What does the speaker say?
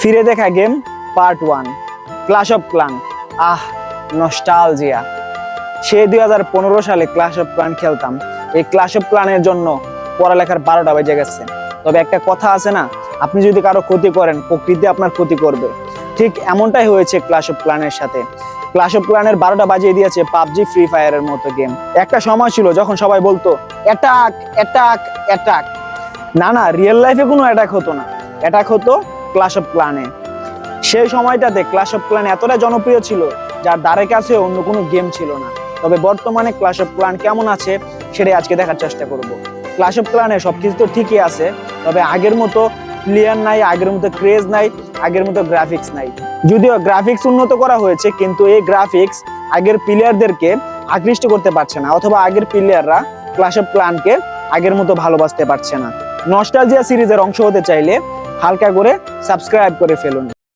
ফিরে দেখা game part 1, clash of clan. Nostalgia. সে 2015 সালে ক্ল্যাশ অফ ক্লান খেলতাম। এই ক্ল্যাশ অফ ক্লানের জন্য পড়ালেখার 12টা বেজে গেছে। তবে একটা কথা আছে না, আপনি যদি কারো ক্ষতি করেন, প্রকৃতি আপনার ক্ষতি করবে। ঠিক এমনটাই হয়েছে ক্ল্যাশ অফ ক্লানের সাথে। ক্ল্যাশ অফ ক্লানের 12টা বাজিয়ে দিয়েছে পাবজি, ফ্রি ফায়ারের মতো গেম। একটা সময় ছিল যখন সবাই বলতো অ্যাটাক অ্যাটাক অ্যাটাক। না, রিয়েল লাইফে কোনো অ্যাটাক হতো না, অ্যাটাক হতো ক্ল্যাশ অফ ক্লানে। সেই সময়টাতে ক্ল্যাশ অফ ক্লান এতটা জনপ্রিয় ছিল যার ধারে কাছে অন্য কোনো গেম ছিল না। তবে বর্তমানে ক্ল্যাশ অফ ক্লান কেমন আছে সেটাই আজকে দেখার চেষ্টা করব। ক্ল্যাশ অফ ক্লানে সবকিছু তো ঠিকই আছে, তবে আগের মতো প্লেয়ার নাই, আগের মতো ক্রেজ নাই, আগের মতো গ্রাফিক্স নাই। যদিও গ্রাফিক্স উন্নত করা হয়েছে, কিন্তু এই গ্রাফিক্স আগের প্লেয়ারদেরকে আকৃষ্ট করতে পারছে না, অথবা আগের প্লেয়াররা ক্ল্যাশ অফ ক্লানকে আগের মতো ভালোবাসতে পারছে না। নস্টালজিয়া সিরিজের অংশ হতে চাইলে হালকা করে সাবস্ক্রাইব করে ফেলুন।